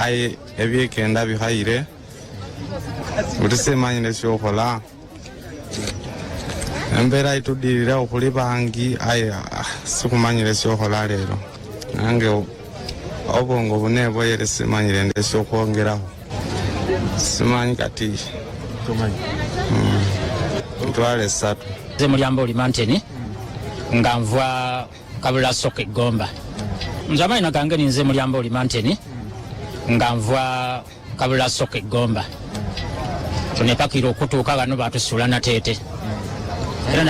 aye ebyekenda bihaire utusemanyire kyokola embeera itudirire okuli bangi aye sikumanyire kyokola leero nange obwongo buneboyere simanyire ndekyokwongeraho simanyi kati ntwale 3 nze Mulyamba oli Manteni nga nva Kabula Soka Egomba. Nze amazina gange ninze Mulyamba oli Manteni nga nva Kabula Soka Egomba. Tunepakira okutuuka wano batusula Nateete era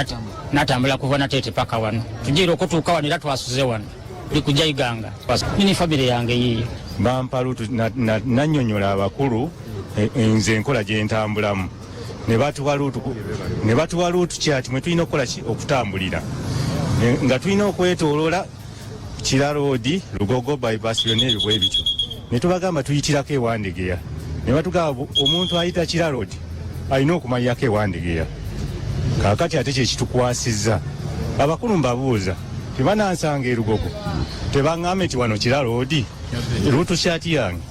natambula kuva Nateete paka wano tugira okutuuka wano era twasuze wano likujja Iganga nini famire yange yiyo bampalutu nanyonyola abakulu nze enkola gye ntambulamu ne batuwa luutu kyati mwe tulina okukola okutambulira nga tulina okwetoolola Kira Road Lugogo bypass byonna ebyo bwe bityo ne tubagamba tuyitirako ewandegeya ne batugamba omuntu ayita Kira Road alina okumanyako ewandegeya kaakati ate kyekitukwasizza abakulu mbabuuza tebanansanga erugogo tebaŋŋambe nti wano Kira Road luutu kyati yange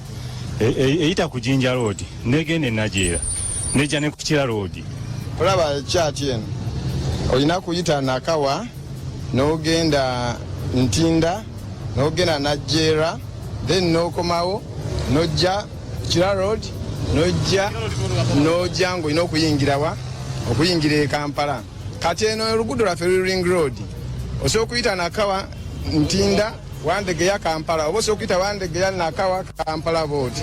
eyita ku Jinja Road negende najeera nejja ne ku Kira Road olaba kyati eno olina kuyita Nakawa n'ogenda Ntinda n'ogenda Najeera then n'okomawo n'ojja Kira Road n'ojja ng'olina okuyingira e Kampala kati eno oluguudo lwaffe luli Ring Road osobola okuyita Nakawa Ntinda Wandegeya Kampala oba osobola okuyita Wandegeya Nakawa Kampala booti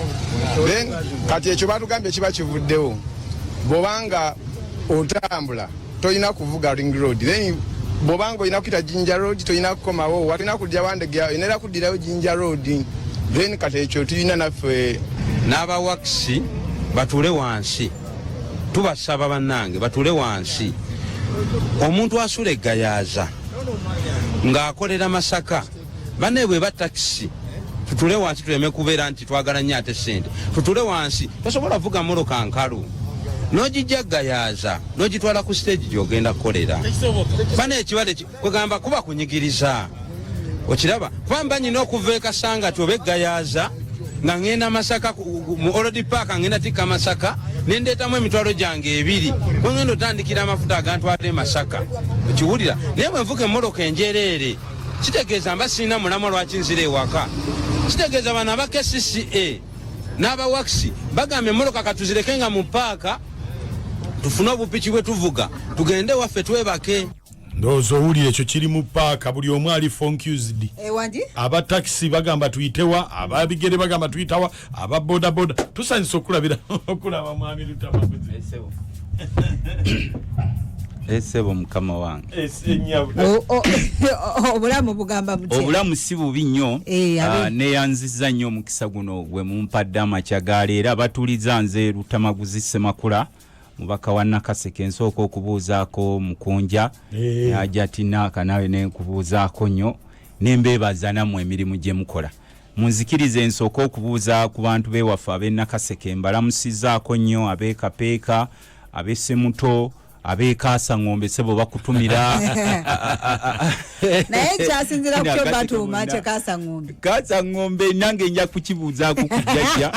then kati ekyo batugambye kiba kivuddewo bw'obanga otambula tolina kuvuga Ring Road then bw'obanga olina kuyita Jinja Road tolina kukomawo watolina kudya Wandegeya olina kuddirayo Jinja Road then kati ekyo tulina naffe n'abawakisi batuule wansi tubasaba bannange batuule wansi omuntu asula eggayaaza ng'akolera Masaka banne bwe batakisi tutule wansi tuleme kubeera nti twagala nnyo ate ssente tutule wansi tosobola vuga mmotoka nkalu n'ogijja ggayaaza n'ogitwala ku stage gy'ogenda kukolera bane ekibale kwegamba kuba kunyigiriza okiraba kuba mba nyina okuva ekasanga ti oba eggayaaza nga ngenda Masaka mu Olodi Park ngenda tikka Masaka nendeetamu emitwalo gyange 2 kwengenda otandikira amafuta agantwala Masaka okiwulira naye bwe nvuga emmotoka enjereere kitegeeza mba sirina mulamu lwaki nzira ewaka kitegeeza bano aba KCCA n'abawakisi bagamba emmotoka katuzireke nga mu paaka tufune obupiki bwe tuvuga tugende waffe twebake ndowooza owulira ekyo kiri mu paaka buli omu ali foncused aba taxi bagamba tuyitewa ababigere bagamba tuyitawa aba bodaboda tusanyisa okulabira okulaba mwami Lutamaguzi Esebo mukama wange obulamu bugamba mutya obulamu si bubi nnyo neyanziza nnyo omukisa guno bwe mumpadde amakya era batuliza nze Lutamaguzi Semakula mubaka wa Nakaseke nsooka okubuuzaako Mukunja ajja tinaka nawe nenkubuuzaako nnyo nembeebaza nammwe emirimu gye mukola munzikirize nsooka okubuuza ku bantu beewaffe ab'e Nakaseke mbalamusizaako nnyo ab'Ekapeeka ab'Essemuto ab'Ekaasa Ngombe sebo bakutumira naye kyasinzira ku kyo batuuma kye Kaasa Ngombe nange nja kukibuuzaako kujjajja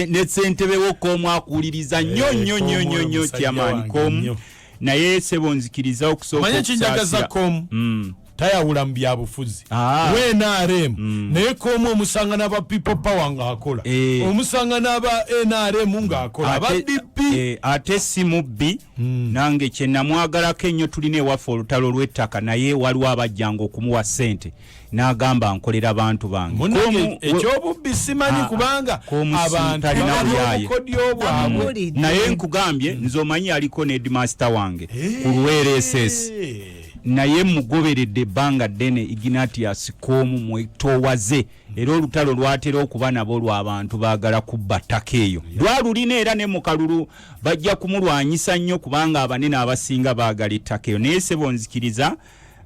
ne ssentebe w'okoomu akuwuliriza nnyo kyamaani koomu naye sebo nzikiriza okusooka okusaasira tayawula mu byabufuzi NRM naye koomu omusanga n'aba people power ng'akola omusanga n'aba NRM ng'akola aba DP ate si mubbi nange kye namwagalako ennyo tulina ewaffe olutalo lw'ettaka naye waliwo abajjanga okumuwa ssente n'agamba nkolera abantu bange ekyobubbi simanyi kubanga abantu balina obwabwe naye nkugambye nze omanyi aliko ne headmaster wange ku LSS naye mugoberedde ebbanga ddene Ignatius Koomu mwetowaze era olutalo lwatera okuba nabo lw'abantu baagala kubba ttaka eyo lwalulina era ne mu kalulu bajja kumulwanyisa nnyo kubanga abanene abasinga baagala ettaka eyo naye sebo nzikiriza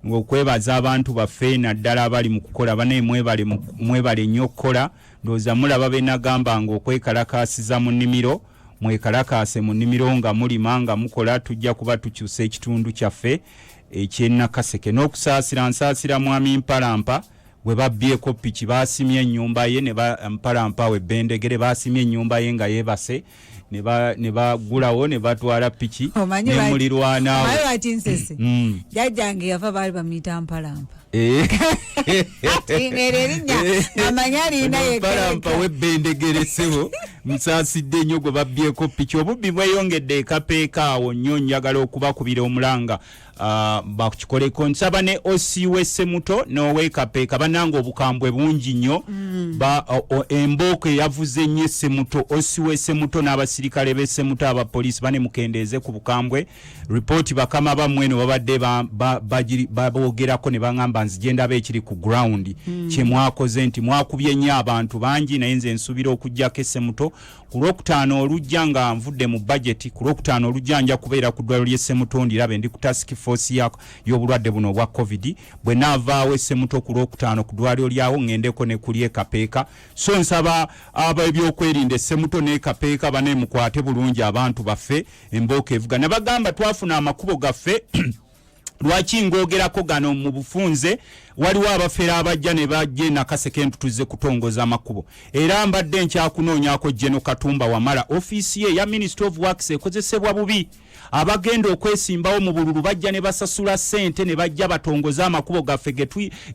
ng'okwebaza abantu baffe naddala abali mu kukola banaye mwebale nnyo okukola ndowooza mulaba be nagamba ng'okwekalakaasiza mu nnimiro mwekalakaase mu nnimiro nga mulima nga mukola tujja kuba tukyusa ekitundu kyaffe eky'e Nakaseke n'okusaasira nsaasira mwami Mpalampa gwe babbyeko piki basimye ennyumba ye ne mpalampa Bendegere basimye ennyumba ye nga yeebase ne bagulawo ne batwala piki ne mulirwanaawo omanyi lwaki nsese jjajjange yafa baali bamuyita mpalampa mpalampa w'Ebendegere ssebo musaasidde nnyo gwe babbyeko piki obubbi bweyongedde ekapeeka awo nnyo njagala okubakubira omulanga bakikoleko nsaba ne osi w'Essemuto n'ow'Ekapeeka bananga obukambwe bungi nnyo embooko eyavuze nnyo Essemuto osi w'Essemuto n'abasirikale b'Essemuto abapoliisi bane mukendeeze ku bukambwe ripooti bakama bammwe eno babadde baboogerako ne baŋŋamba nzigenda ekiri ku ground kye mwakoze nti mwakubye nnyo abantu bangi naye nze nsuubira okuggyako Essemuto ku Lwokutaano olujja nga nvudde mu budget ku Lwokutaano olujja nja kubeera ku ddwaliro ly'Essemuto ndirabe ndi ku task force y'obulwadde buno obwa covid bwe naavaawo Essemuto ku Lwokutaano ku ddwaliro lyawo ŋŋendeko ne kuli Ekapeeka so nsaba ab'ebyokwerinda Essemuto n'Ekapeeka bane mukwate bulungi abantu baffe embooka evuga ne bagamba twafuna amakubo gaffe lwaki ngoogerako gano mu bufunze waliwo abafera abajja ne bajje Nakaseke ntutuze kutongoza amakubo era mbadde nkyakunoonyaako General Katumba Wamala ofiisi ye ya Ministry of Works ekozesebwa bubi abagenda okwesimbawo mu bululu bajja ne basasula ssente ne bajja batongoza amakubo gaffe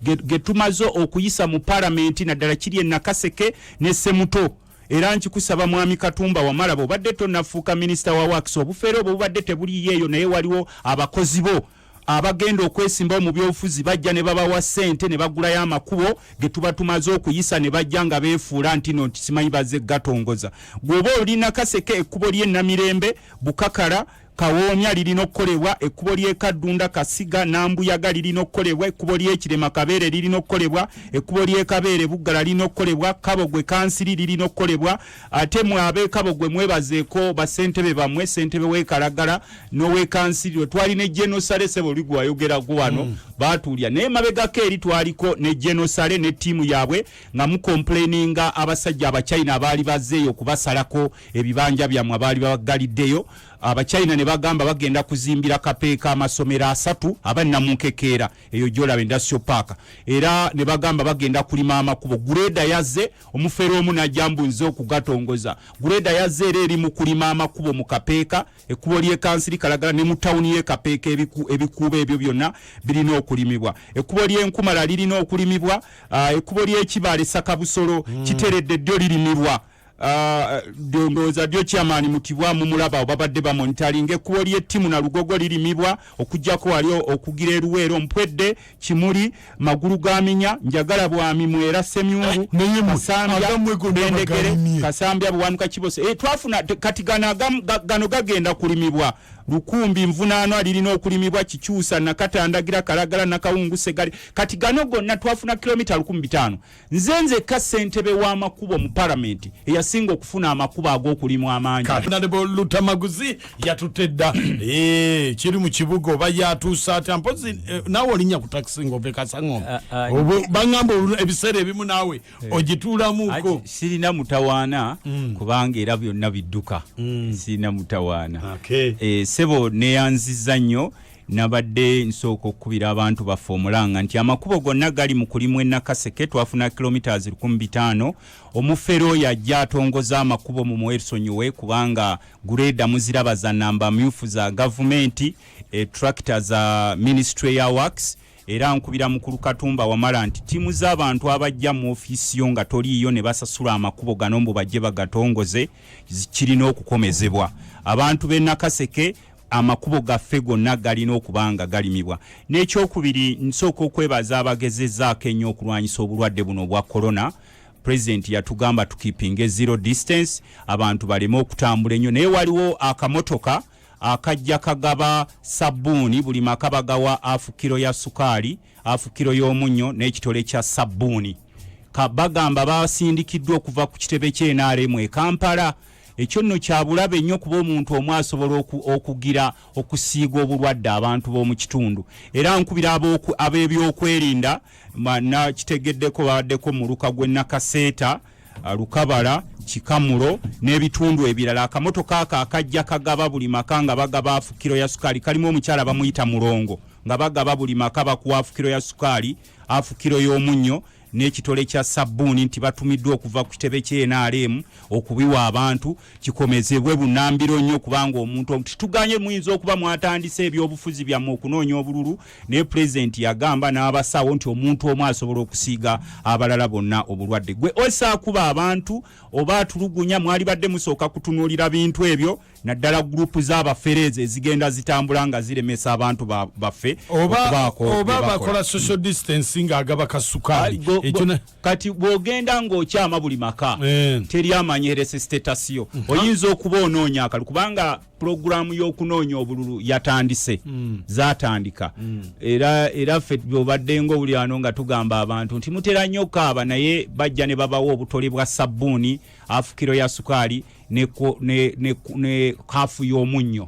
getumaze okuyisa mu palamenti naddala kiri e Nakaseke ne Ssemuto era nkikusaba mwami Katumba Wamala bw'obadde tonnafuuka minisita wa Works obufeero obwo bubadde tebuliyeeyo naye waliwo abakozi bo abagenda okwesimbawo mu byobufuzi bajja ne babawa ssente ne bagulayo amakubo getuba tumaze okuyisa ne bajja nga beefuula nti no simanyi bazze gatongoza gwoba oli Nakaseke ekkubo ly'Enamirembe Bukakala Kawoomya lirina okukolebwa ekkubo ly'Ekaddunda Kasiga Nambuyaga lirina okukolebwa ekkubo ly'Ekirema Kabeere lirina okukolebwa ekkubo ly'Ekabeere Buggala lirina okukolebwa Kabogwe Kansiri lirina okukolebwa ate mwe ab'Ekabogwe mwebazeeko bassentebe bammwe ssentebe w'Ekalagala n'ow'Ekansiri we twali ne Genosale Ssebo Ligwa ayogerako wano baatuulya naye mabegako eri twaliko ne Genosale ne ttiimu yaabwe nga mukomplaininga abasajja Abachina abaali bazzeeyo okubasalako ebibanja byammwe abaali babagaliddeyo Abachina ne bagamba bagenda kuzimbira Kapeeka amasomero 3 abannamunkekeera eyo gyolaba industrial park era ne bagamba bagenda kulima amakubo Gureda yazze omufero omu najjambunze okugatongoza Gureda yazze era eri mu kulima amakubo mu Kapeeka ekkubo ly'Ekansiri Kalagala ne mu tawuni y'Ekapeeka ebikuubo ebyo byonna birina okulimibwa ekkubo ly'Enkumala lirina okulimibwa ekkubo ly'Ekibale Sakabusolo kiteredde ddyo lirimibwa ndowooza ddyo chairman Mutibwa mu mulaba babadde bamonitalinga ekkubo ly'Ettimu na Lugogo lirimibwa okujjako wali okugira Eruweero Mpwedde Kimuli Magulu ga Minya Njagala Bwami Mwera Semyungu Kasambya Bendegere Kasambya Bwamuka Kibose twafuna kati gano gagenda kulimibwa Lukumbi Nvunaano lirina okulimibwa Kikyusa Nakatandagira Kalagala Nakawungu Segali kati gano gonna twafuna kilomita 1500 nzenze ka ssentebe w'amakubo mu parliament eyasinga okufuna amakubo ag'okulimwa amangi Honorable Lutamaguzi yatutedda kiri mu kibuga oba yatuusa ati mpozi naawe olinya ku taxi ng'ove Kasangombe bangamba ebiseera ebimu naawe ogituulamuuko sirina mutawaana kubanga era byonna bidduka sirina mutawaana Sebo neyanziza nnyo nabadde nsooka okubira abantu baffe omulanga nti amakubo gonna gali mu kulimwa e Nakaseke twafuna kilometers 1500 omufero yajja atongoza amakubo mu mwersonyiwe kubanga Gureda muziraba za namba myufu za government tractor za Ministry ya Works era nkubira mukulu Katumba Wamala nti timu z'abantu abajja mu ofiisi yo nga toliiyo ne basasula amakubo gano mbu bajje bagatongoze kirina okukomezebwa abantu b'e Nakaseke amakubo gaffe gonna galina okubanga galimibwa n'ekyokubiri nsooka okwebaza abagezezzaako ennyo okulwanyisa obulwadde buno obwa corona President yatugamba tukipinge zero distance abantu baleme okutambula ennyo naye waliwo akamotoka akajja kagaba sabbuuni buli maka bagawa afukiro ya sukaali afukiro y'omunnyo n'ekitole kya sabbuuni bagamba basindikiddwa okuva ku kitebe ky'NRM e Kampala ekyo nno kyabulabe nnyo kuba omuntu omu asobola okugira okusiiga obulwadde abantu b'omu kitundu era nkubira ab'ebyokwerinda nakitegeddeko babaddeko mu luka gw'e Nakaseeta Lukabala Kikamulo n'ebitundu ebirala akamotoka ako akajja kagaba buli maka nga bagaba afukiro ya sukaali kalimu omukyala bamuyita Mulongo nga bagaba buli maka bakuwa afukiro ya sukaali afukiro y'omunnyo n'ekitole kya sabbuuni nti batumiddwa okuva ku kitebe ky'NRM okubiwa abantu kikomezebwe bunambiro nnyo kubanga omuntu tituganye muyinza okuba mwatandise ebyobufuzi byammwe okunoonya obululu naye pulezidenti yagamba n'abasawo nti omuntu omu asobola okusiiga abalala bonna obulwadde. Gwe osaakuba abantu oba atulugunya mwali badde musooka kutunuulira bintu ebyo naddala gurupu z'abafereeze ezigenda zitambula nga ziremesa abantu baffe oba bakola social distancing agaba kasukaali kati bw'ogenda ng'okyama buli maka teri amanyerese status yo oyinza okuba onoonya akalu kubanga programu y'okunoonya obululu yatandise zatandika era ffe bw'obadde ng'obuli ano nga tugamba abantu nti mutera nnyo kaaba naye bajja ne babawa obutole bwa sabbuuni afukiro ya sukaali ne kafu y'omunnyo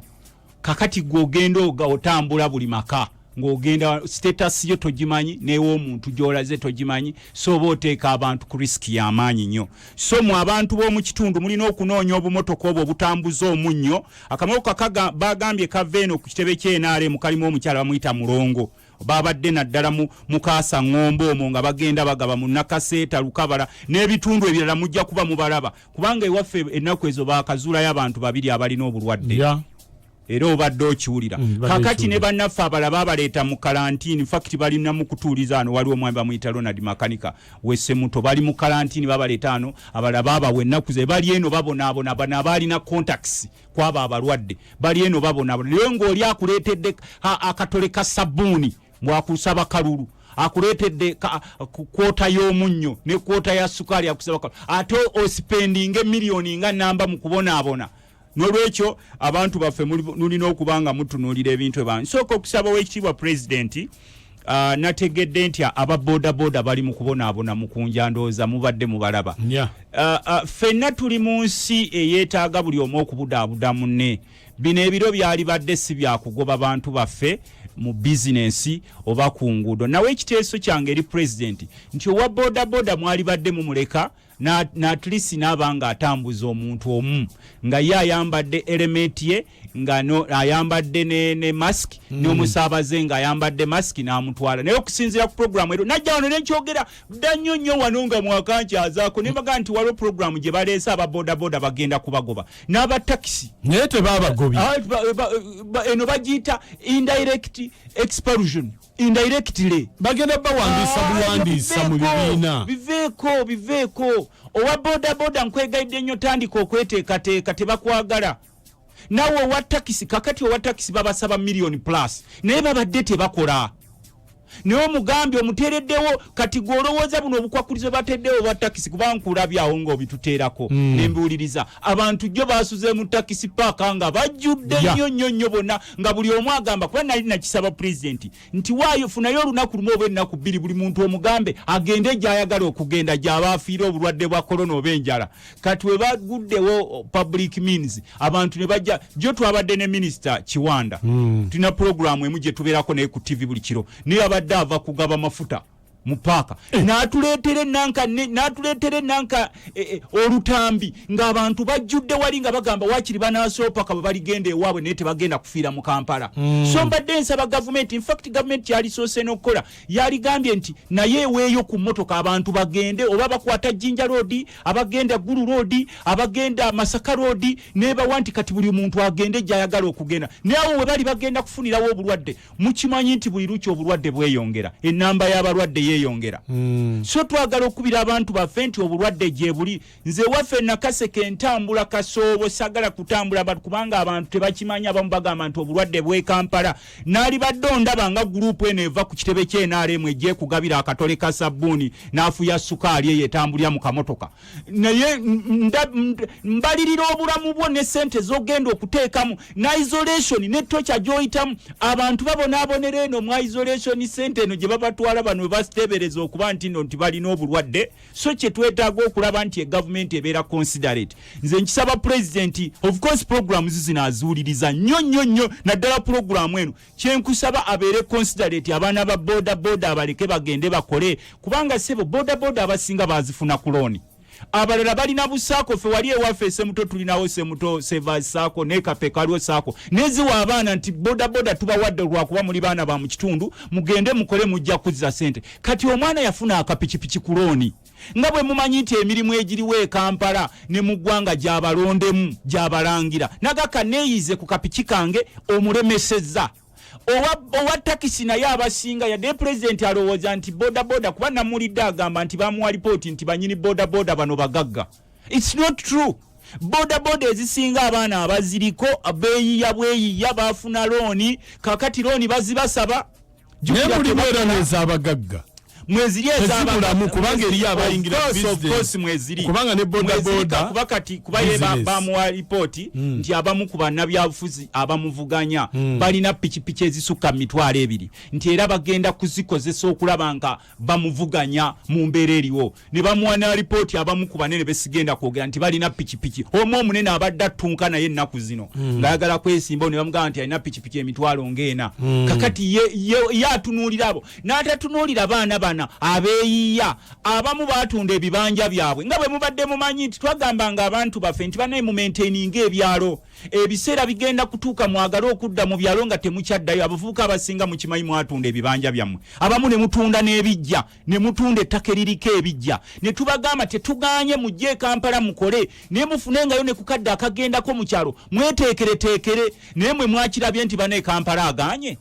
kakati gw'ogenda otambula buli maka ng'ogenda status yo togimanyi n'ew'omuntu gy'olaze togimanyi so oba oteeka abantu ku risiki y'amaanyi nnyo. So mu abantu b'omu kitundu mulina okunoonya obumotoka obwo obutambuza omunnyo. Akamotoka bagambye kava eno ku kitebe ky'NRM kalimu omukyala bamuyita Mulongo babadde naddala mu Kaasa Ngombo omwo nga bagenda bagaba mu Nakaseeta Lukabala n'ebitundu ebirala mujja kuba mubalaba kubanga ewaffe ennaku ezo baakazuulayo abantu babiri abalina obulwadde era obadde okiwulira kakati ne bannaffe abalaba abaleeta mu kalantiini fakiti balina mu kutuuliza ano waliwo omwami bamuyita Ronald Makanika Wessemuto bali mu kalantiini babaleeta ano abalaba abawe ennaku ze bali eno babonaabona bano abaalina contacts kwaba abalwadde bali eno babonaabona naye ng'oli akuleetedde akatole ka sabbuuni bwakusaba kalulu akuleetedde kwota y'omunnyo ne kwota ya sukaali akusaba kalulu ate osipendinga miliyoni nga namba mu kubonaabona. Nolwekyo abantu baffe mulina okubanga mutunuulira ebintu ebyange. Nsooka okusaba w'ekitiibwa pulezidenti nategedde nti ababodaboda bali mu kubonaabona mu kunja ndowooza mubadde mubalaba. Ffenna tuli mu nsi eyeetaaga buli omu okubudaabuda munne. Bino ebiro byali badde si byakugoba bantu baffe mu bizinensi oba ku nguudo. Nawe ekiteeso kyange eri pulezidenti nti owa bodaboda mwali badde mumuleka na atlisi n'abanga atambuza omuntu omu nga ye ayambadde elementi ye nga ayambadde ne mask n'omusaabaze nga ayambadde mask n'amutwala naye okusinziira ku programu ero najja wano nenkyogera ddannyo nnyo wano nga mwakankyazaako ne baga nti waliwo programu gye baleese ababodaboda bagenda kubagoba n'abatakisi naye tebabagobye eno bagiyita indirect expulsion indirectly bagenda bawandiisa buwandiisa mu bibiina biveeko owa bodaboda nkwegaidde nnyo tandika okweteekateeka tebakwagala nawe owa takisi kakati owa takisi babasaba million plus naye babadde tebakola naye omugambye omuteereddewo kati gw'olowooza buno obukwakulizo bateddewo bwa takisi kubanga nkulabyawo ng'obituteerako nembiwuliriza abantu jjo basuze mu takisi paaka nga bajjudde nnyo bonna nga buli omu agamba kuba nali nakisaba pulezidenti nti waayo funayo olunaku lumu oba ennaku bbiri buli muntu omugambe agende gy'ayagala okugenda gy'aba afiire obulwadde bwa korona oba enjala kati we baguddewo public means abantu ne bajja jjo twabadde ne minisita Kiwanda tulina puroguramu emu gye tubeerako naye ku TV buli kiro naye abadde ava kugaba mafuta mu paaka n'atuleetere nanka olutambi ng'abantu bajjudde wali nga bagamba waakiri banaasoopa bwe baligenda ewaabwe naye tebagenda kufiira mu Kampala so mbadde nsaba gavumenti infact gavumenti yalisoose n'okukola yaligambye nti naye eweeyo ku mmotoka abantu bagende oba bakwata Jinja Road abagenda Gulu Road abagenda Masaka Road nebawa nti kati buli muntu agende gy'ayagala okugenda naye awo we bali bagenda kufunirawo obulwadde mukimanyi nti buli luki obulwadde bweyongera ennamba y'abalwadde yeyongera so twagala okubira abantu baffe nti obulwadde gye buli nze waffe Nakaseke entambula Kasoobo sagala kutambula abantu kubanga abantu tebakimanya abamu bagamba nti obulwadde bwe Kampala naali badde ondaba nga gurupu eno eva ku kitebe ky'NRM ejje kugabira akatole ka sabbuuni n'afuya sukaali eyo etambulira mu kamotoka naye mbalirira obulamu bwo ne ssente z'ogenda okuteekamu na isolation ne tocha gy'oyitamu abantu babonaabonera eno mu isolation ssente eno gye babatwala bano we basiteebereza okuba nti nno nti balina obulwadde so kye twetaaga okulaba nti egavumenti ebeera considerate nze nkisaba pulezidenti of course programs zinaazuuliriza nnyo naddala puroguramu eno kyenkusaba abeere considerate abaana ba bodaboda abaleke bagende bakole kubanga sebo bodaboda abasinga bazifuna ku looni abalala balina busaako fe wali ewaffe Semuto tulinawo Semuto Severs Sako ne Kapeka aliwo Sako neziwa abaana nti boda tubawadde lwakuba muli baana ba mu kitundu mugende mukole mujja kuzza sente kati omwana yafuna akapikipiki ku looni nga bwe mumanyi nti emirimu egiriwo e Kampala ne mu ggwanga gy'abalondemu gy'abalangira nagaka neeyize ku kapiki kange omulemesezza owa takisi naye abasinga yadde president alowooza nti boda kuba namulidde agamba nti bamuwa lipooti nti banyini boda bano bagagga. It's not true. Boda ezisinga abaana abaziriko abeeyiya bweyiya bafuna looni kakati looni bazibasaba nebulibweraneza abagagga mweziri ezabulamu kubanga eriyo abayingira mweziri kubanga ne boda kuba kati kuba ye bamuwa lipooti nti abamu ku bannabyabufuzi abamuvuganya balina pikipiki ezisukka mitwalo 2 nti era bagenda kuzikozesa okulaba nga bamuvuganya mu mbeera eriwo ne bamuwa na lipooti abamu ku banene besigenda kwogera nti balina pikipiki omu omunene abadde attunka naye ennaku zino ng'ayagala kwesimba ne bamugamba nti alina pikipiki emitwalo ng'ena kakati ye atunuulira abo n'atatunuulira baana bana abeeyiya abamu batunda ebibanja byabwe nga bwe mubadde mumanyi nti twagambanga abantu baffe nti banaye mu maintaininga ebyalo ebiseera bigenda kutuuka mwagala okudda mu byalo nga temukyaddayo abavubuka abasinga mukimanyi mwatunda ebibanja byammwe abamu ne mutunda n'ebijja ne mutunda ettaka eririko ebijja ne tubagamba tetuganye mujje Kampala mukole naye mufunengayo ne kukadde akagendako mu kyalo mweteekereteekere naye mwe mwakirabye nti banaye Kampala aganye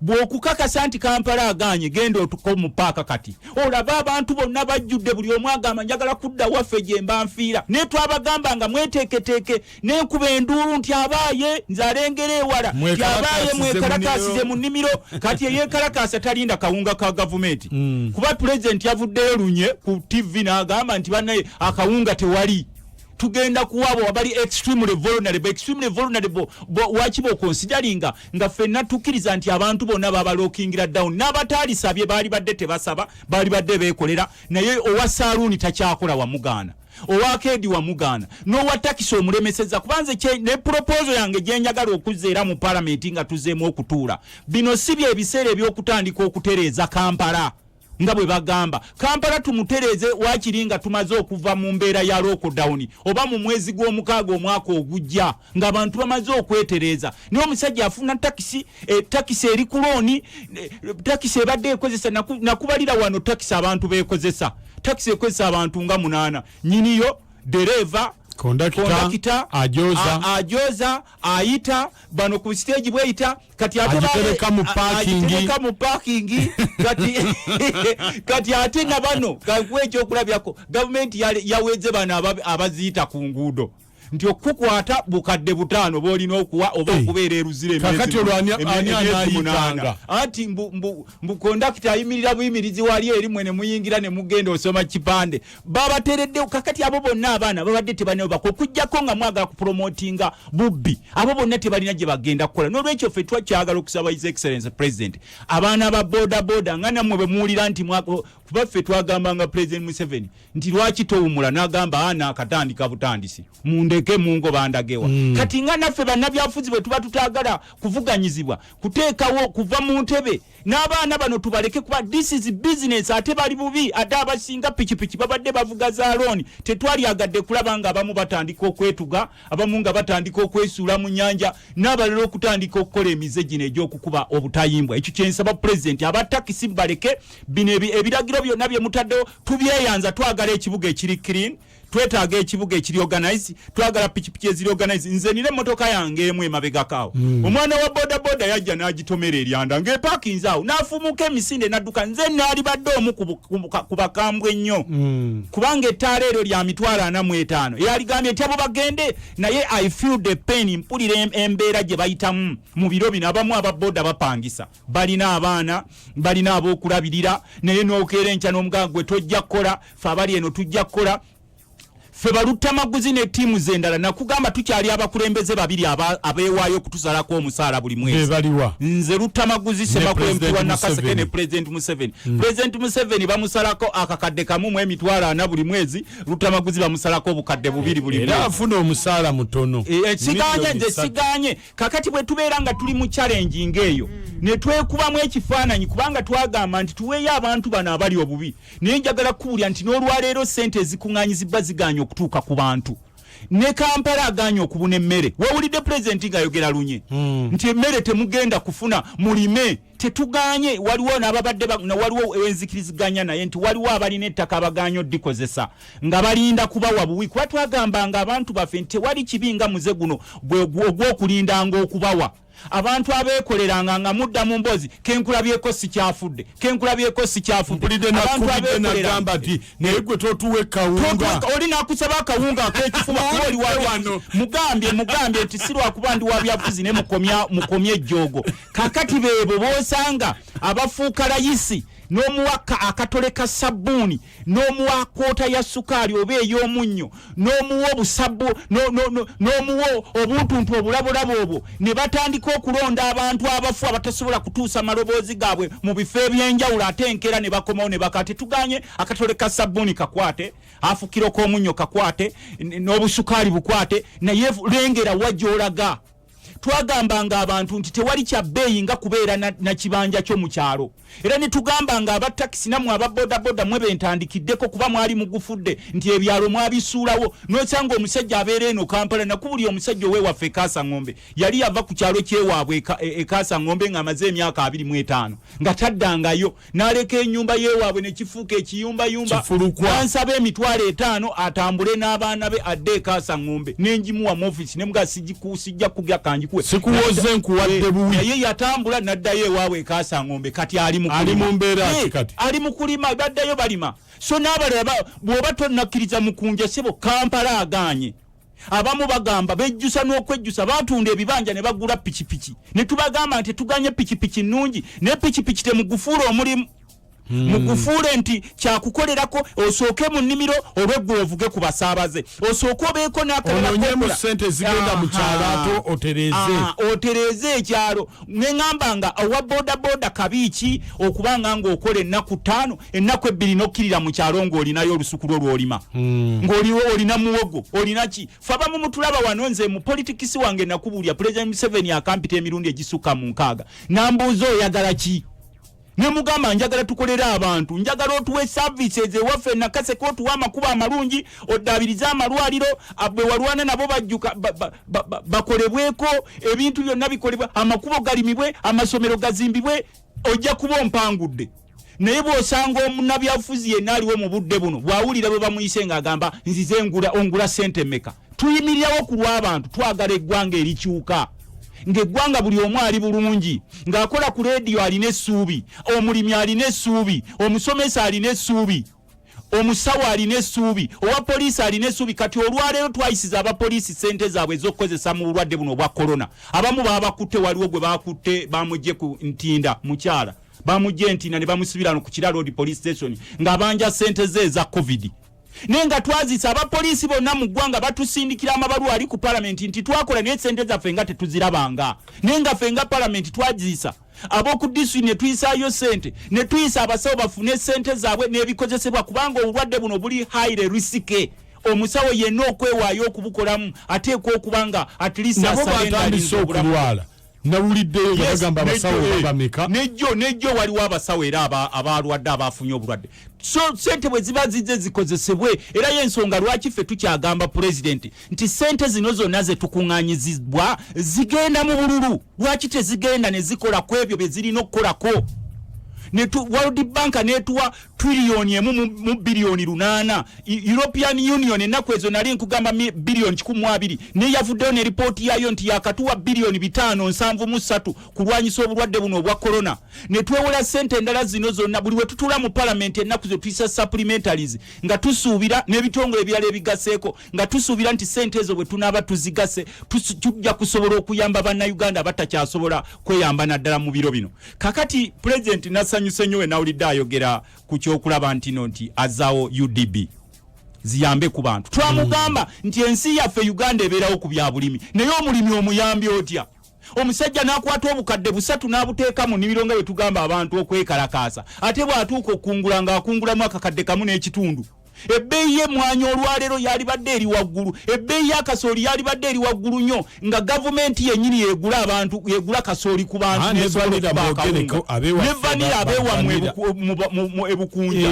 bw'okukakasa nti Kampala aganye genda otuko mu paaka kati olaba abantu bonna bajjudde buli omu agamba njagala kudda waffe gye mba nfiira naye twabagamba nga mweteeketeeke n'enkuba enduulu nti abaaye nze alengera ewala nti abaaye mwekalakaasize mu nnimiro kati eyeekalakaasa talinda kawunga ka gavumenti kuba pulezidenti yavuddeyo lunye ku TV n'agamba nti bannaye akawunga tewali tugenda kuwabo wabali extremely vulnerable wachibo consideringa nga fenna tukiriza nti abantu bonna baba lockingira down n'abatalisabye bali badde tebasaba bali badde bekolera naye owa saluni takyakola wa mugana owakedi wa mugana no watakisi omulemeseza kubanze ne proposal yange gyenjagala okuzeera mu parliament nga tuzeemu okutuula bino sibye ebiseera ebyokutandika okutereeza Kampala nga bwe bagamba Kampala tumutereze wakiringa tumaze okuva mu mbeera ya lockdown oba mu mwezi gw'omukaaga omwaka ogujja nga abantu bamaze okwetereza niyo omusajja afuna takisi eri ku looni takisi ebadde ekozesa nakubalira wano takisi abantu beekozesa takisi ekozesa abantu nga 8 nyiniyo dereva kondakita ajoza ayita bano ku stage bweyita kati atereka mu parking kati ate na bano kakwecho okulabyako gavumenti yaweze bano abaziyita ku nguudo nti okukwata bukadde 5 bolina okuwa oba okubeera eruzire emyezi ati mbu kondakita ayimirira buyimirizi wali eri mwene muyingira ne mugenda osoma kipande babateredde kakati abo bonna abaana babadde tebalina bakujjako nga mwagala kupromotinga bubbi abo bonna tebalina gye bagenda kukola n'olwekyo ffe twakyagala okusaba His Excellency President abaana ba boda nga nammwe bwe muwulira nti kuba ffe twagambanga President Museveni nti lwaki towumula n'agamba ana akatandika butandisi mundeke mungo bandagewa kati nga naffe bannabyafuzi bwe tuba tutagala kuvuganyizibwa kuteekawo kuva mu ntebe n'abaana bano tubaleke kuba this is business ate bali bubi ate abasinga pikipiki babadde bavuga za looni tetwali agadde kulaba nga abamu batandika okwetuga abamu nga batandika okwesuula mu nnyanja n'abalala okutandika okukola emize gino egy'okukuba obutayimbwa ekyo kyensaba pulezidenti abatakisi baleke bino ebiragiro byonna bye mutaddewo tubyeyanza twagala ekibuga ekiri clean twetaaga ekibuga ekiri organize twagala pikipiki eziri organize nze nire motoka yange emu emabegakaawo omwana wa boda yajja n'agitomera eryanda ng'epakinze awo n'afumuka emisinde n'adduka nze naali badde omu ku bakambwe ennyo kubanga ettaala eryo lya 45 yaligambye nti abo bagende naye I feel the pain mpulira embeera gye bayitamu mu biro bino abamu ababoda bapangisa balina abaana balina ab'okulabirira naye n'okeera enkya n'omugaa gwe tojja kukola fe abali eno tujja kukola fe balutamaguzi ne tiimu zendala nakugamba tukyali abakulembeze babiri abeewaayo kutusalako omusaala buli mwezi nze lutamaguzi Semakwempirwa Nakaseke ne President Museveni President Museveni bamusalako akakadde kamu mu emitwalo 4 buli mwezi lutamaguzi bamusalako obukadde bubiri buli mwezi era afuna omusaala mutono siganye kakati bwe tubeera nga tuli mu challenge ngeeyo ne twekubamu ekifaananyi kubanga twagamba nti tuweeyo abantu bano abali obubi naye njagala kuwulira nti n'olwaleero ssente ezikuŋŋaanyizibwa ziganye okutuuka ku bantu ne Kampala aganye okubuna emmere wawulidde pulezidenti ng'ayogera lunye nti emmere temugenda kufuna mulime tetuganye waliwo n'ababadde waliwo enzikiriziganya naye nti waliwo abalina ettaka abaganya oddikozesa nga balinda kubawa buwi kuba twagambanga abantu baffe nti tewali kibi nga muze guno ogw'okulindanga okubawa abantu abeekoleranga nga mudda mu mbozi kenkulabyeko sikyafudde mpulidde nakugamba nti naye gwe totuwe kawunga oli nakusaba akawunga ak'ekifuba oli wano mugambye nti si lwakuba ndi wa byabuzi ne mukomye ejjoogo kakati beebo boosanga abafuuka layisi n'omuwaka akatole ka sabbuuni n'omuwa koota ya sukaali oba ey'omunnyo n'omuwa obusabu n'omuwa obuntuntu obulabulabo obwo ne batandika okulonda abantu abafu abatasobola kutuusa maloboozi gaabwe mu bifo ebyenjawulo ate enkeera ne bakomawo ne bakati tuganye akatole ka sabbuuni kakwate afukiro k'omunnyo kakwate n'obusukaali bukwate naye lengera wajjolaga twagambanga abantu nti tewali kya bbeeyi nga kubeera na kibanja kyo mu kyalo era ne tugambanga abatakisi namwe ababodaboda mwe bentandikiddeko kuba mwali mugufudde nti ebyalo mwabisuulawo n'osanga omusajja abeera eno Kampala nakubuli omusajja ow'ewaffe Kaasangombe yali yava ku kyalo ky'ewaabwe Kaasangombe ng'amaze emyaka 25 nga taddangayo n'aleka ennyumba y'ewaabwe ne kifuuka ekiyumbayumba nansaba emitwalo 5 atambule n'abaana be adde Kaasangombe n'enjimuwa mu ofisi ne mga sijja kugya kanji sikuwoze nkuwadde buwi naye yatambula naddayo ewaabwe Kaasangombe kati ali mu mbeera kati ali mu kulima baddayo balima so n'abalala bw'oba tonnakkiriza mukunja sebo Kampala aganye abamu bagamba bejjusa n'okwejjusa batunda ebibanja ne bagula pikipiki ne tubagamba nti tuganye pikipiki nnungi ne pikipiki temugufuula omulimu mugufuule nti kyakukolerako osooke mu nnimiro olw'eggwe ovuge ku basaabaze osooke obeeko n'akalalaonyemu ssente zigenda mu kyalo otereeze ekyalo neŋŋamba nga owa bodaboda kabiiki okubanga ng'okola ennaku 5 ennaku 2 n'okkirira mu kyalo ng'olinayo olusuku lwo lw'olima olina muwogo olina ki fe abamu mutulaba wano nze mu politikisi wange nakubuulya President Museveni akampita emirundi egisukka mu 6 nambuuza oyagala ki ne mugamba njagala tukolera abantu njagala otuwe services ewaffe Nakaseke otuwa amakuba amalungi oddabiriza amalwaliro abwe walwana nabo bajjuka bakolebweko ebintu byonna bikolebwa amakubo galimibwe amasomero gazimbibwe ojja kuba mpangudde naye bw'osanga omunnabyafuzi yenna aliwo mu budde buno bw'awulira bwe bamuyise ng'agamba nzize ongula ssente mmeka tuyimirirawo ku lw'abantu twagala eggwanga erikyuka ng'eggwanga buli omu ali bulungi ng'akola ku leediyo alina essuubi omulimi alina essuubi omusomesa alina essuubi omusawo alina essuubi owa poliisi alina essuubi kati olwaleero twayisiza abapoliisi ssente zaabwe ez'okukozesa mu bulwadde buno obwa korona abamu baabakutte waliwo gwe baakutte bamugye ku Ntinda mukyala bamugye Ntinda ne bamusibira ku Kira Road Police Station ng'abanja ssente ze eza COVID nenga twazisa abapoliisi bonna mu ggwanga batusindikira amabaluwa ali ku palamenti nti twakola naye ssente zaffe nga tetuzirabanga nenga ffe nga palamenti twazisa ab'oku disitulikiti ne tuyisaayo ssente ne tuyisa abasawo bafune ssente zaabwe n'ebikozesebwa kubanga obulwadde buno buli haire risike omusawo yenna okwewaayo okubukolamu ateekwa okubanga at least batandise okulwala nawuliddeyo bagamba abasawo babameka nejjo waliwo abasawo era abalwadde abafunye obulwadde so ssente bwe ziba zizze zikozesebwe era y'ensonga lwaki ffe tukyagamba pulezidenti nti ssente zino zonna ze tukuŋŋaanyizibwa zigenda mu bululu lwaki tezigenda ne zikola ku ebyo bye zirina okukolako World Bank netuwa trillion emu mu billion 8 European Union ennaku ezo nali nkugamba billion 12 ne yavuddeyo ne report yayo nti yakatuwa billion 5.73 kulwanyisa obulwadde buno obwa corona ne twewola ssente endala zino zonna buli we tutula mu parliament ennaku zo tuyisa supplementaries nga tusuubira n'ebitongole ebirala ebigaseeko nga tusuubira nti ssente ezo bwe tunaaba tuzigase tujja kusobola okuyamba bannayuganda batakyasobola kweyamba naddala mu biro bino kakati president sanyuse nnyo we nawulidde ayogera ku kyokulaba ntino nti azaawo UDB ziyambe ku bantu. Twamugamba nti ensi yaffe Uganda ebeerawo ku bya bulimi. Naye omulimi omuyambi otya? Omusajja n'akwata obukadde busatu n'abuteeka mu nnimiro nga bwe tugamba abantu okwekalakaasa. Ate bw'atuuka okungula ng'akungulamu akakadde kamu n'ekitundu. Ebbeeyi y'emmwanyi olwaleero yali badde eri waggulu. Ebbeeyi y'akasooli yali badde eri waggulu nnyo nga gavumenti yennyini yeegula abantu yeegula kasooli ku bantu ne vanira abeewammwe mu ebukunja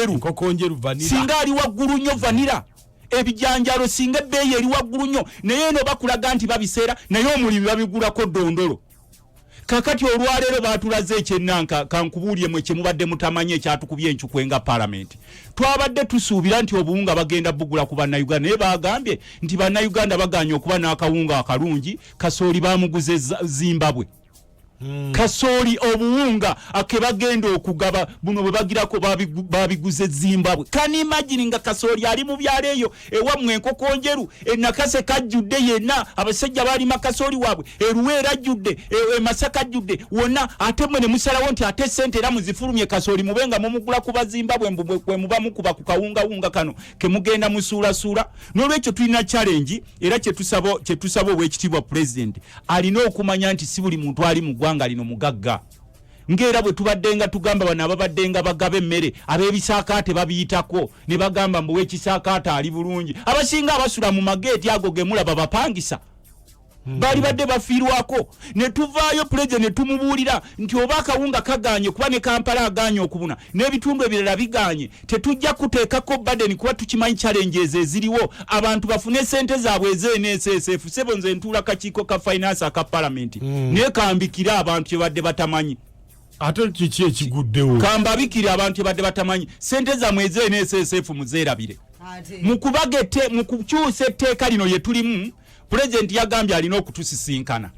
enkokonjeru vanira singa ali waggulu nnyo vanira ebijanjalo singa ebbeeyi eri waggulu nnyo naye eno bakulaga nti babiseera naye omulimi babigulako ddondolo. Kakati olwaleero batulaze ekyennanka kankubuulye mwe kyemubadde mutamanye ekyatukubye enkyukwe nga parliament. Twabadde tusuubira nti obuwunga bagenda bugula ku bannayuganda naye bagambye nti bannayuganda baganye okuba n'akawunga akalungi kasooli bamuguze Zimbabwe. Kasooli obuwunga ake bagenda okugaba buno bwe bagirako babiguze Zimbabwe. Can imagine nga kasooli ali mu byalo eyo ewammwe enkokonjeru enakase kajjudde yenna abasajja bali makasooli waabwe eruweera ajjudde Masaka ajjudde wonna ate mwe ne musalawo nti ate sente era muzifulumye kasooli mubenga mumugula kuba Zimbabwe mbwe muba mukuba ku kawunga kano ke mugenda musuulasuula. N'olwekyo tulina challenge era kye tusaba obwekitiibwa president alina okumanya nti si buli muntu ali mu ggwanga lino mugagga. Ngera bwe tubadde nga tugamba bano ababadde nga bagaba emmere ab'ebisaakaate babiyitako ne bagamba mbu w'ekisaakaate ali bulungi. Abasinga abasula mu mageeti ago ge mulaba bapangisa. Bali badde bafiirwako ne tuvaayo president ne tumubuulira nti oba akawunga kaganye kuba ne Kampala aganye okubuna n'ebitundu ebirala biganye tetujja kuteekako burden kuba tukimanyi challenges eziriwo abantu bafune sente zaabwe ez'NSSF. Sebo nze ntuula kakiiko ka finance aka parliament naye kambikira abantu kye badde batamanyi. Ate kiki ekiguddewo kambabikira abantu kye badde batamanyi sente zammwe ez'NSSF muzeerabire mukubagete mukukyusa etteeka lino lye tulimu. President yagambye alina okutusisinkana.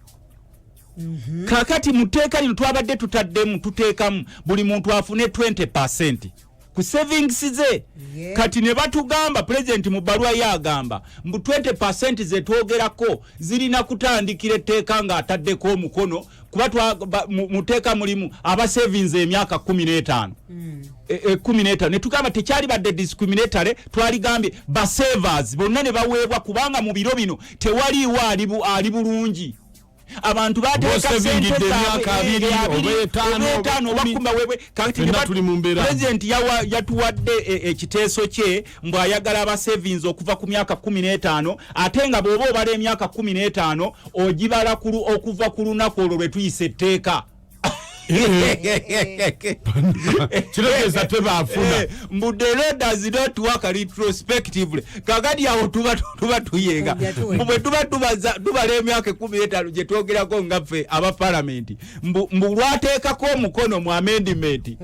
Kakati muteeka lino twabadde tutaddemu tuteekamu buli muntu afune 20% ku savings ze. Kati ne batugamba president mu bbaluwa yagamba mbu 20% ze twogerako zirina kutandikira etteeka nga ataddeko omukono kuba muteeka mulimu aba savings emyaka 15. 15 ne tugamba tekyali badde discriminatory twaligambye ba savers bonna ne baweebwa kubanga mu biro bino tewaliwo ali bulungi. Abantu bateeka sente president yatuwadde ekiteeso kye mbu ayagala aba savings okuva ku myaka 15 ate nga bw'oba obala emyaka 15 ogibala okuva ku lunaku olwo lwe tuyise etteeka. Kirogeza tebafuna mbu the law does not work retrospectively. Kakati awo tuba tuyenga bwe tubala emyaka 15 gye twogerako nga ffe aba parliament mbu lwateekako omukono mu amendment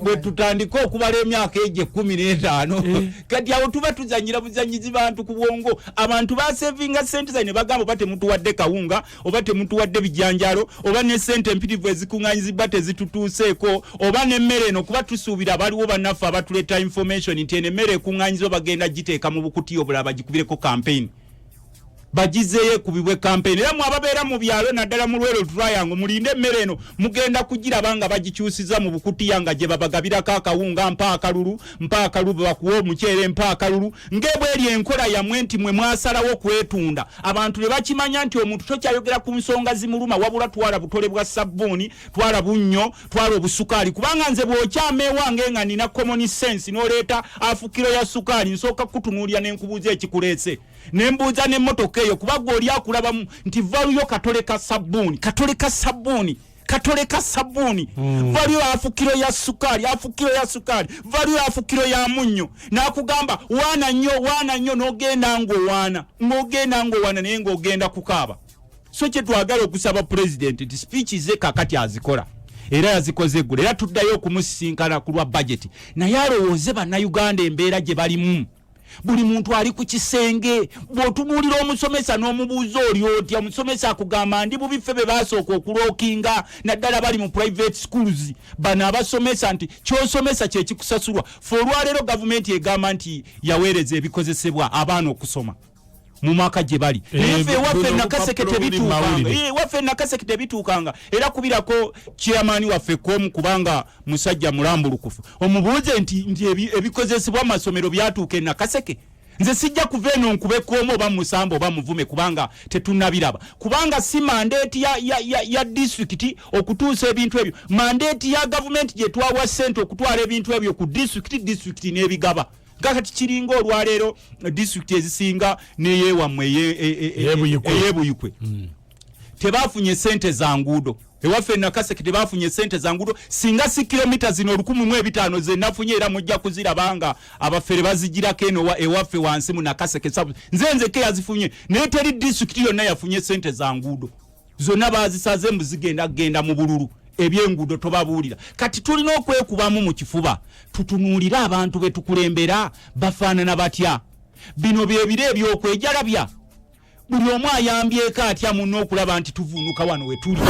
bwe tutandika okubala emyaka egye 15 kati awo tuba tuzanyira buzanyizi bantu ku bwongo. Abantu basevinga sente zaine bagamba oba temutuwadde kawunga oba temutuwadde bijanjalo oba ne sente empitivu ezikuŋŋanyizibwa tezitutuuseeko oba n'emmere eno kuba tusuubira baliwo bannaffe abatuleeta information nti emmere ekuŋŋaanyizibwa bagenda giteeka mu bukutiya obulala bagikubireko campaign bagizeeyo ekubibwe campaign. Era mu ababeera mu byalo naddala mu Lwero Triangle mulinde emmere eno mugenda kugiraba nga bagikyusiza mu bukutiya nga gye babagabirako akawunga mpa akalulu bakuwa omuceere mpa akalulu ng'ebweri enkola yammwe nti mwe mwasalawo kwetunda. Abantu ne bakimanya nti omuntu tokyayogera ku nsonga zimuluma wabula twala butole bwa sabbuuni twala bunnyo twala obusukaali kubanga nze bw'okyama ewange nga nina common sense n'oleeta afukiro ya sukaali nsooka kutunuulya n'enkubuuza ekikuleese nembuuza n'emmotoka eyo kuba gwe oli akulabamu nti valuyo katole ka sabbuuni valuyo afukiro ya sukaali valuyo afukiro ya munnyo n'akugamba waana nnyo n'ogenda ng'owaana naye ng'ogenda kukaaba. So kye twagala okusaba president nti speech ze kakati azikola era yazikoze eggulu era tuddayo okumusisinkana ku lwa budget naye alowooze bannayuganda embeera gye balimu. Buli muntu ali ku kisenge bw'otubuulira omusomesa n'omubuuza oli otya omusomesa akugamba ndi bubiffe be baasooka okulookinga naddala bali mu private schools bano abasomesa nti ky'osomesa kye kikusasulwa. Fe olwaleero gavumenti egamba nti yaweereza ebikozesebwa abaana okusoma mu maka gye bali naye waffe nakaseke tebituukanga waffe nakaseke tebituukanga era kubirako chairman waffe komu kubanga musajja mulambulukufu omubuuze nti ebikozesebwa amasomero byatuuka nakaseke nze sijja kuva eno nkube komu oba musambo oba muvume kubanga tetunabiraba kubanga si mandate ya district okutuusa ebintu ebyo mandate ya government gye twawa ssente okutwala ebintu ebyo ku district n'ebigaba kakati kiringa olwaleero district ezisinga neyewammwe eyebuyikwe tebafunye ssente za nguudo ewaffe nakaseke tebafunye ssente za nguudo singa si kilomita zino 1500 zenafunye era mujja kuzirabanga abafere bazigirako eno ewaffe wansi mu nakaseke sabu nzenzeke yazifunye naye teri district yonna yafunye ssente za nguudo zonna bazisaze muzigenda mu bululu ebyenguudo tobabuulira kati tulina okwekubamu mu kifuba tutunuulira abantu betukulembera bafaanana batya bino byebire ebyokwejalabya buli omu ayambyeko atya munno okulaba nti tuvuunuka wano we tuli